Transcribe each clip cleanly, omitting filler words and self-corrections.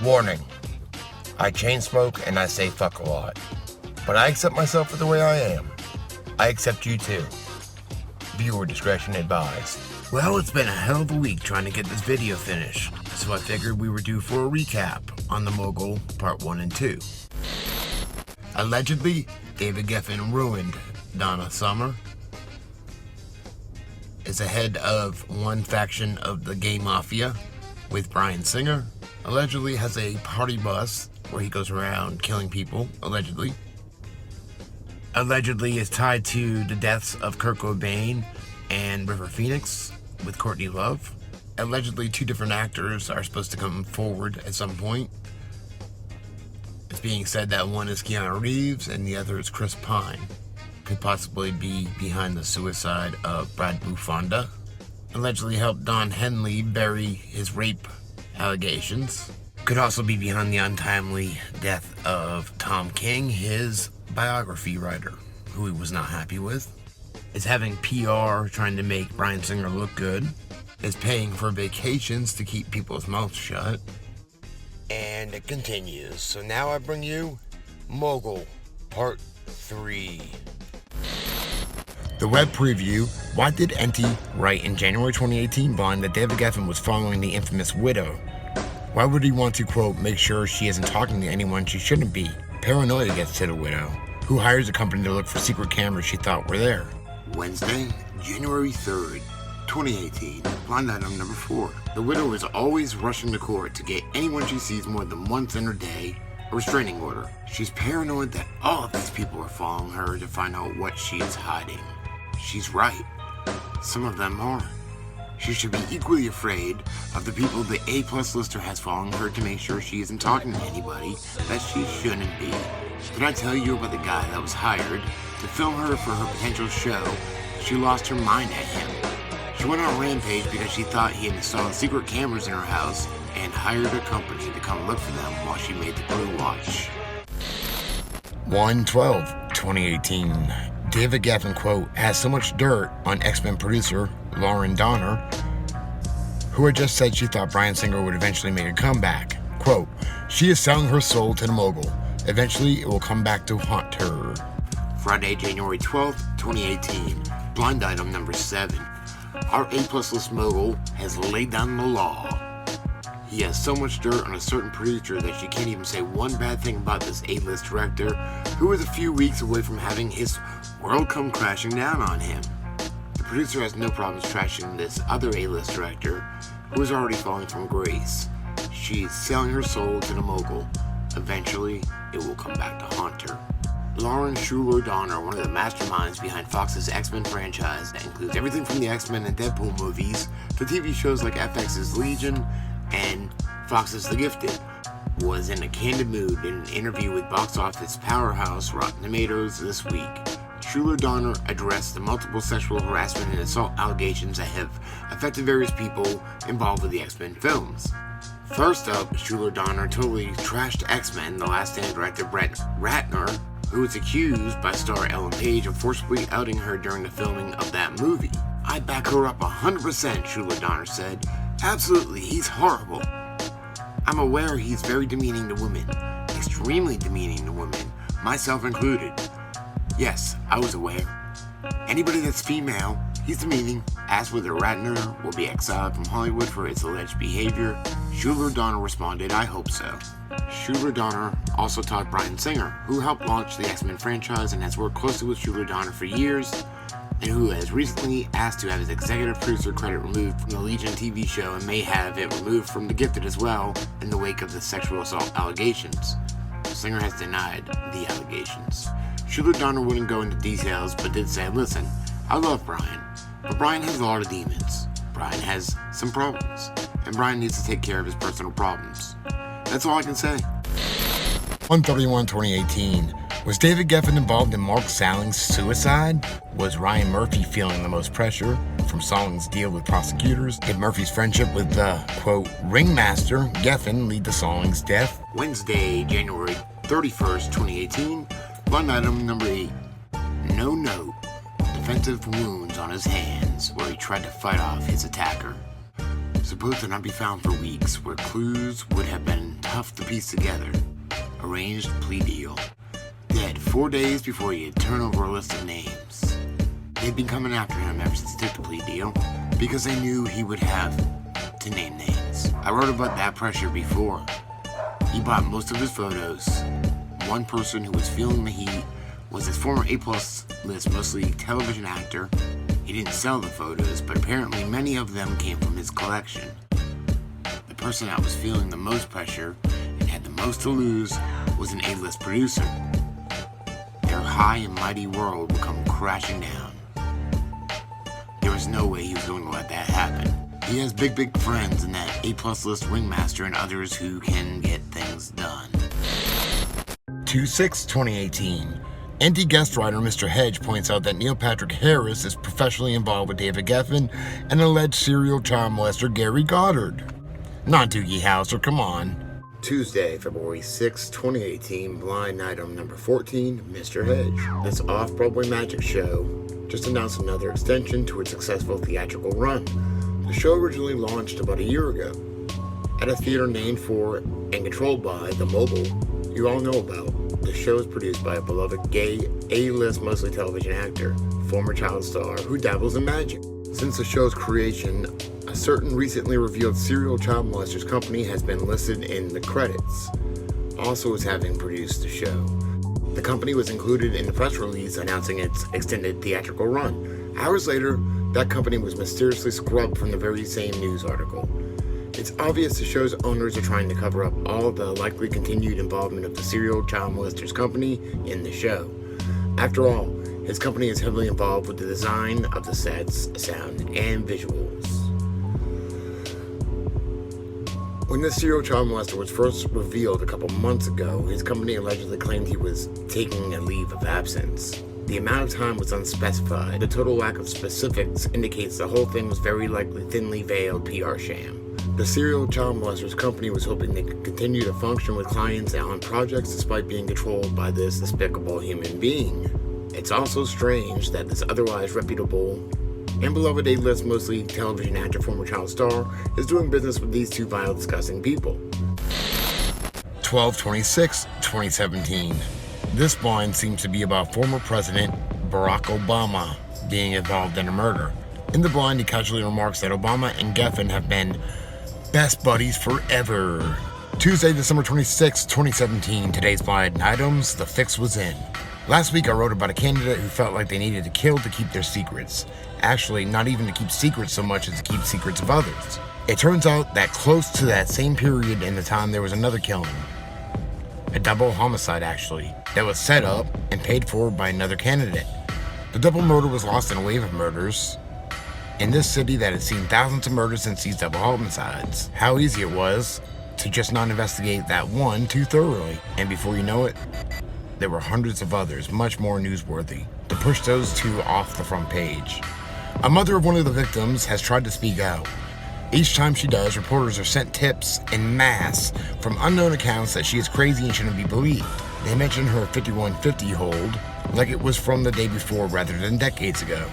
Warning, I chain smoke and I say fuck a lot, but I accept myself for the way I am. I accept you too. Viewer discretion advised. Well, it's been a hell of a week trying to get this video finished, so I figured we were due for a recap on The Mogul Part 1 and 2. Allegedly, David Geffen ruined Donna Summer, is ahead of one faction of the gay mafia with Bryan Singer, allegedly has a party bus where he goes around killing people, allegedly is tied to the deaths of Kurt Cobain and River Phoenix with Courtney Love. Allegedly 2 different actors are supposed to come forward at some point. It's being said that one is Keanu Reeves and the other is Chris Pine. Could possibly be behind the suicide of Brad Bufonda. Allegedly helped Don Henley bury his rape allegations. Could also be behind the untimely death of Tom King, his biography writer, who he was not happy with. Is having PR trying to make Bryan Singer look good. Is paying for vacations to keep people's mouths shut. And it continues. So now I bring you Mogul Part 3. The web preview. Why did Enty write in January 2018 blog that David Geffen was following the infamous widow? Why would he want to, quote, make sure she isn't talking to anyone she shouldn't be? Paranoia gets to the widow, who hires a company to look for secret cameras she thought were there. Wednesday, January 3rd, 2018, blind item number 4. The widow is always rushing to court to get anyone she sees more than once in her day a restraining order. She's paranoid that all of these people are following her to find out what she is hiding. She's right. Some of them are. She should be equally afraid of the people the A+ lister has following her to make sure she isn't talking to anybody that she shouldn't be. Did I tell you about the guy that was hired to film her for her potential show? She lost her mind at him. She went on a rampage because she thought he had installed secret cameras in her house and hired a company to come look for them while she made the Blue Watch. 1/12/2018. David Geffen, quote, has so much dirt on X-Men producer Lauren Donner, who had just said she thought Bryan Singer would eventually make a comeback. Quote, she is selling her soul to the mogul. Eventually, it will come back to haunt her. Friday, January 12th, 2018. Blind item number 7. Our A+ list mogul has laid down the law. He has so much dirt on a certain producer that she can't even say one bad thing about this A-list director, who is a few weeks away from having his world come crashing down on him. The producer has no problems trashing this other A-list director, who is already falling from grace. She is selling her soul to the mogul. Eventually, it will come back to haunt her. Lauren Schuler Donner, one of the masterminds behind Fox's X-Men franchise that includes everything from the X-Men and Deadpool movies to TV shows like FX's Legion and Fox's The Gifted, was in a candid mood in an interview with box office powerhouse Rotten Tomatoes this week. Schuler Donner addressed the multiple sexual harassment and assault allegations that have affected various people involved with the X-Men films. First up, Schuler Donner totally trashed X-Men, The Last Stand director Brett Ratner, who was accused by star Ellen Page of forcibly outing her during the filming of that movie. I back her up 100%, Schuler Donner said. Absolutely, he's horrible. I'm aware he's very demeaning to women, extremely demeaning to women, myself included. Yes, I was aware. Anybody that's female, he's demeaning. As with Ratner will be exiled from Hollywood for his alleged behavior, Schuler Donner responded, I hope so. Schuler Donner also taught Bryan Singer, who helped launch the X-Men franchise and has worked closely with Schuler Donner for years, and who has recently asked to have his executive producer credit removed from the Legion TV show and may have it removed from The Gifted as well in the wake of the sexual assault allegations. Singer has denied the allegations. Schuler Donner wouldn't go into details, but did say, listen, I love Bryan, but Bryan has a lot of demons. Bryan has some problems, and Bryan needs to take care of his personal problems. That's all I can say. 1/31/2018. Was David Geffen involved in Mark Salling's suicide? Was Ryan Murphy feeling the most pressure from Salling's deal with prosecutors? Did Murphy's friendship with the, quote, ringmaster Geffen lead to Salling's death? Wednesday, January 31st, 2018. Blind item number 8. No note. Defensive wounds on his hands where he tried to fight off his attacker. supposed to not be found for weeks, where clues would have been tough to piece together. Arranged plea deal. Dead 4 days before he had turned over a list of names. They'd been coming after him ever since he took the plea deal, because they knew he would have to name names. I wrote about that pressure before. He bought most of his photos. One person who was feeling the heat was his former A-plus list, mostly television actor. He didn't sell the photos, but apparently many of them came from his collection. The person that was feeling the most pressure and had the most to lose was an A-list producer. Their high and mighty world would come crashing down. There was no way he was going to let that happen. He has big friends in that A-plus list ringmaster and others who can get things done. 2/6/2018. Indie guest writer Mr. Hedge points out that Neil Patrick Harris is professionally involved with David Geffen and alleged serial child molester Gary Goddard. Not Doogie Howser, come on. Tuesday, February 6, 2018, blind item number 14, Mr. Hedge. This off-Broadway magic show just announced another extension to its successful theatrical run. The show originally launched about a year ago at a theater named for and controlled by The Mobile you all know about. The show is produced by a beloved gay, A-list mostly television actor, former child star who dabbles in magic. Since the show's creation, a certain recently revealed serial child molesters company has been listed in the credits, also as having produced the show. The company was included in the press release announcing its extended theatrical run. Hours later, that company was mysteriously scrubbed from the very same news article. It's obvious the show's owners are trying to cover up all the likely continued involvement of the serial child molesters company in the show. After all, his company is heavily involved with the design of the sets, sound, and visuals. When the serial child molester was first revealed a couple months ago, his company allegedly claimed he was taking a leave of absence. The amount of time was unspecified. The total lack of specifics indicates the whole thing was very likely thinly veiled PR sham. The serial child molesters company was hoping they could continue to function with clients and on projects despite being controlled by this despicable human being. It's also strange that this otherwise reputable and beloved A-list mostly television actor, former child star, is doing business with these two vile, disgusting people. 12/26/2017. This blind seems to be about former President Barack Obama being involved in a murder. In the blind, he casually remarks that Obama and Geffen have been best buddies forever. Tuesday, December 26, 2017. Today's blind items, the fix was in. Last week I wrote about a candidate who felt like they needed to kill to keep their secrets. Actually, not even to keep secrets so much as to keep secrets of others. It turns out that close to that same period in the time there was another killing. A double homicide actually, that was set up and paid for by another candidate. The double murder was lost in a wave of murders in this city that had seen thousands of murders since these double homicides. How easy it was to just not investigate that one too thoroughly. And before you know it, there were hundreds of others, much more newsworthy, to push those two off the front page. A mother of one of the victims has tried to speak out. Each time she does, reporters are sent tips en masse from unknown accounts that she is crazy and shouldn't be believed. They mention her 5150 hold like it was from the day before rather than decades ago.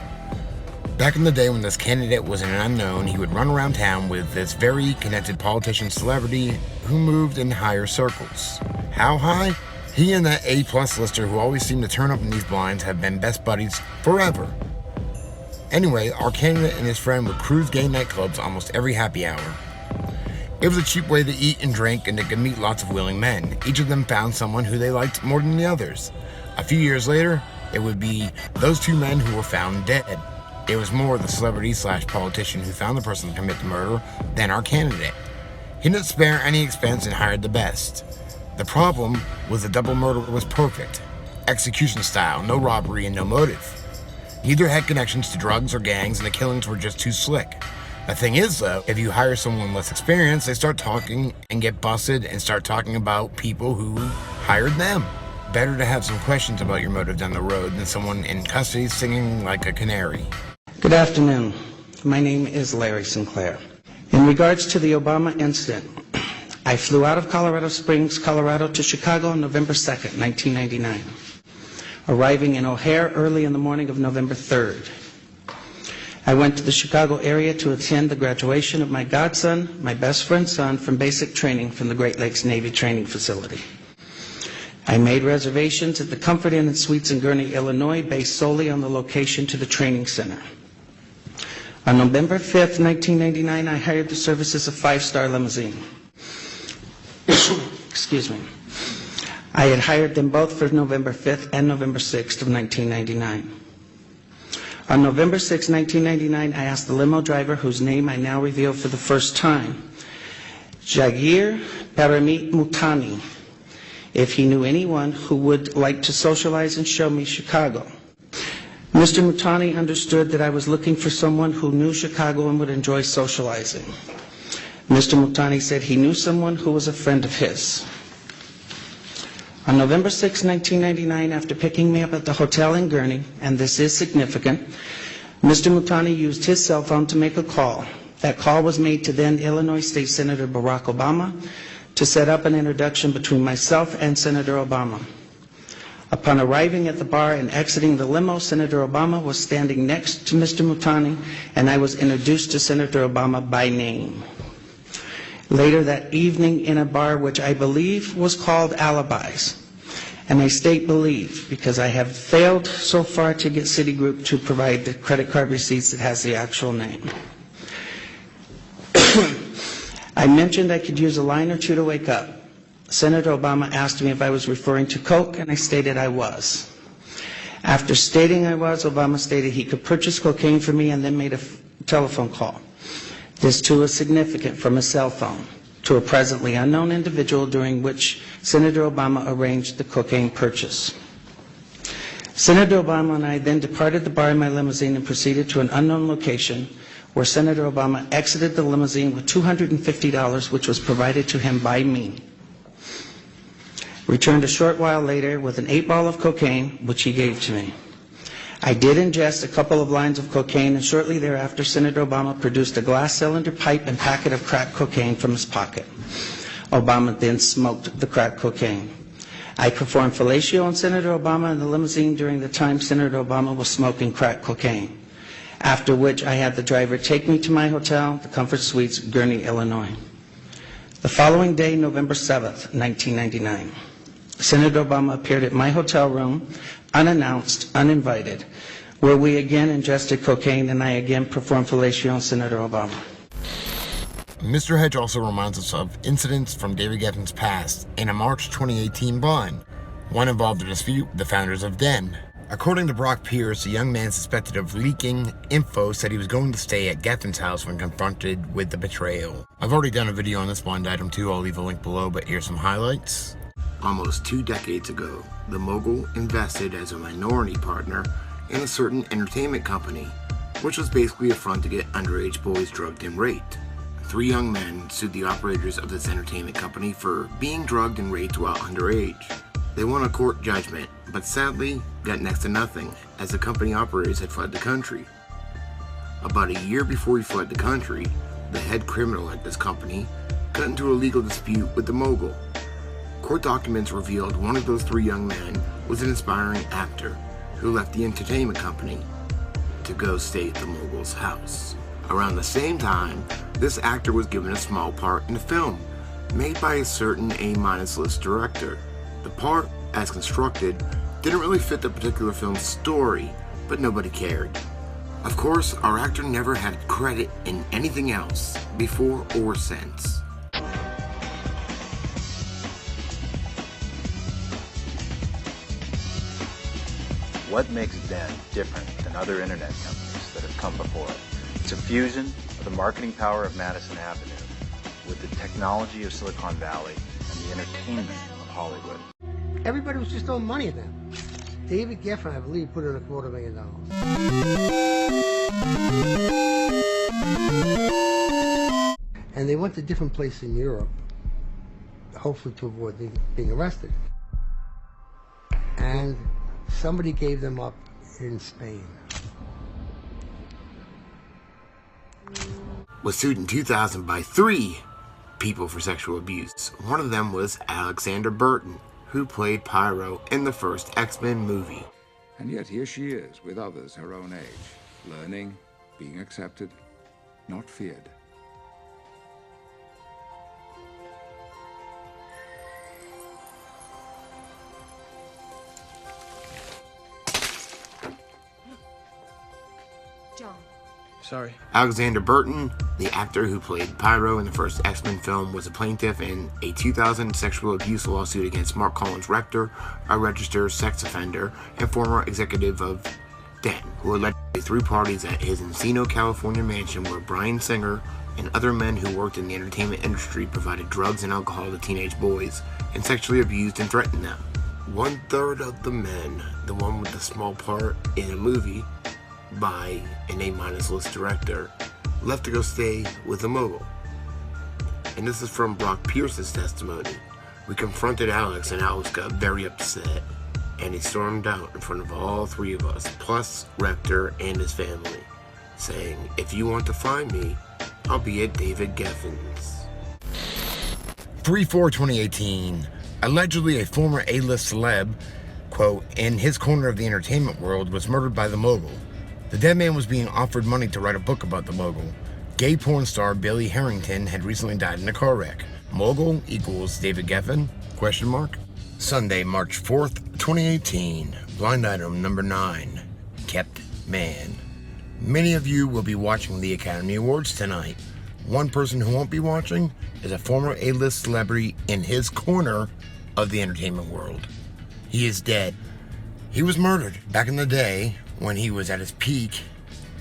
Back in the day when this candidate was an unknown, he would run around town with this very connected politician celebrity who moved in higher circles. How high? He and that A-plus lister who always seemed to turn up in these blinds have been best buddies forever. Anyway, our candidate and his friend would cruise gay nightclubs almost every happy hour. It was a cheap way to eat and drink and they could meet lots of willing men. Each of them found someone who they liked more than the others. A few years later, it would be those two men who were found dead. It was more the celebrity/politician who found the person to commit the murder than our candidate. He didn't spare any expense and hired the best. The problem was the double murder was perfect. Execution style, no robbery and no motive. Neither had connections to drugs or gangs and the killings were just too slick. The thing is though, if you hire someone less experienced, they start talking and get busted and start talking about people who hired them. Better to have some questions about your motive down the road than someone in custody singing like a canary. Good afternoon. My name is Larry Sinclair. In regards to the Obama incident, I flew out of Colorado Springs, Colorado to Chicago on November 2nd, 1999, arriving in O'Hare early in the morning of November 3rd. I went to the Chicago area to attend the graduation of my godson, my best friend's son, from basic training from the Great Lakes Navy Training Facility. I made reservations at the Comfort Inn and Suites in Gurnee, Illinois, based solely on the location to the training center. On November 5th, 1999, I hired the services of Five Star Limousine. Excuse me. I had hired them both for November 5th and November 6th of 1999. On November 6, 1999, I asked the limo driver, whose name I now reveal for the first time, Jagir Paramit Mutani, if he knew anyone who would like to socialize and show me Chicago. Mr. Mutani understood that I was looking for someone who knew Chicago and would enjoy socializing. Mr. Mutani said he knew someone who was a friend of his. On November 6, 1999, after picking me up at the hotel in Gurnee, and this is significant, Mr. Mutani used his cell phone to make a call. That call was made to then Illinois State Senator Barack Obama to set up an introduction between myself and Senator Obama. Upon arriving at the bar and exiting the limo, Senator Obama was standing next to Mr. Mutani, and I was introduced to Senator Obama by name. Later that evening in a bar which I believe was called Alibis, and I state believe because I have failed so far to get Citigroup to provide the credit card receipts that has the actual name. I mentioned I could use a line or two to wake up. Senator Obama asked me if I was referring to Coke, and I stated I was. After stating I was, Obama stated he could purchase cocaine for me and then made a telephone call. This too is significant, from a cell phone to a presently unknown individual, during which Senator Obama arranged the cocaine purchase. Senator Obama and I then departed the bar in my limousine and proceeded to an unknown location where Senator Obama exited the limousine with $250, which was provided to him by me. Returned a short while later with an 8-ball of cocaine, which he gave to me. I did ingest a couple of lines of cocaine, and shortly thereafter, Senator Obama produced a glass cylinder pipe and packet of crack cocaine from his pocket. Obama then smoked the crack cocaine. I performed fellatio on Senator Obama in the limousine during the time Senator Obama was smoking crack cocaine, after which I had the driver take me to my hotel, the Comfort Suites, Gurnee, Illinois. The following day, November 7th, 1999, Senator Obama appeared at my hotel room, unannounced, uninvited, where we again ingested cocaine and I again performed fellatio on Senator Obama. Mr. Hedge also reminds us of incidents from David Geffen's past in a March 2018 bond. One involved a dispute with the founders of Den. According to Brock Pierce, the young man suspected of leaking info said he was going to stay at Geffen's house when confronted with the betrayal. I've already done a video on this bond item too, I'll leave a link below, but here's some highlights. Almost 2 decades ago, the mogul invested as a minority partner in a certain entertainment company, which was basically a front to get underage boys drugged and raped. 3 young men sued the operators of this entertainment company for being drugged and raped while underage. They won a court judgment, but sadly got next to nothing, as the company operators had fled the country. About a year before he fled the country, the head criminal at this company got into a legal dispute with the mogul. Court documents revealed one of those 3 young men was an aspiring actor who left the entertainment company to go stay at the mogul's house. Around the same time, this actor was given a small part in a film made by a certain A- list director. The part, as constructed, didn't really fit the particular film's story, but nobody cared. Of course, our actor never had credit in anything else, before or since. What makes Den different than other internet companies that have come before it? It's a fusion of the marketing power of Madison Avenue with the technology of Silicon Valley and the entertainment of Hollywood. Everybody was just throwing money at them. David Geffen, I believe, put in $250,000. And they went to different places in Europe, hopefully to avoid being arrested. And somebody gave them up in Spain. Was sued in 2000 by 3 people for sexual abuse. One of them was Alexander Burton, who played Pyro in the first X-Men movie. And yet here she is, with others her own age, learning, being accepted, not feared. John. Sorry. Alexander Burton, the actor who played Pyro in the first X-Men film, was a plaintiff in a 2000 sexual abuse lawsuit against Mark Collins Rector, a registered sex offender and former executive of Den, who allegedly threw parties at his Encino, California mansion where Bryan Singer and other men who worked in the entertainment industry provided drugs and alcohol to teenage boys and sexually abused and threatened them. 1/3 of the men, the one with the small part in a movie by an A- list director, left to go stay with the mogul. And this is from Brock Pierce's testimony. We confronted Alex and Alex got very upset and he stormed out in front of all three of us, plus Rector and his family, saying, "If you want to find me, I'll be at David Geffen's." 3/4/2018, allegedly a former A-list celeb, quote, in his corner of the entertainment world, was murdered by the mogul. The dead man was being offered money to write a book about the mogul. Gay porn star Billy Harrington had recently died in a car wreck. Mogul equals David Geffen? Question mark. Sunday, March 4th, 2018. Blind item number 9. Kept man. Many of you will be watching the Academy Awards tonight. One person who won't be watching is a former A-list celebrity in his corner of the entertainment world. He is dead. He was murdered back in the day when he was at his peak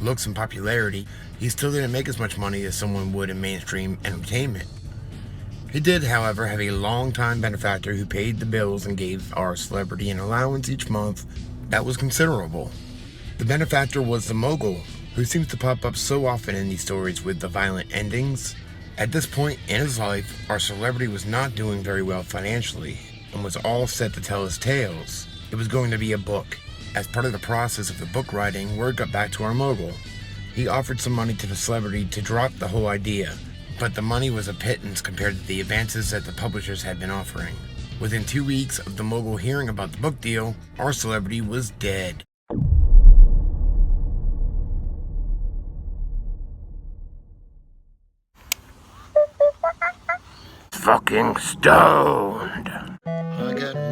looks and popularity. He still didn't make as much money as someone would in mainstream entertainment. He did, however, have a long-time benefactor who paid the bills and gave our celebrity an allowance each month that was considerable. The benefactor was the mogul, who seems to pop up so often in these stories with the violent endings. At this point in his life, our celebrity was not doing very well financially and was all set to tell his tales. It was going to be a book. As part of the process of the book writing, word got back to our mogul. He offered some money to the celebrity to drop the whole idea, but the money was a pittance compared to the advances that the publishers had been offering. Within 2 weeks of the mogul hearing about the book deal, our celebrity was dead. Fucking stoned. I got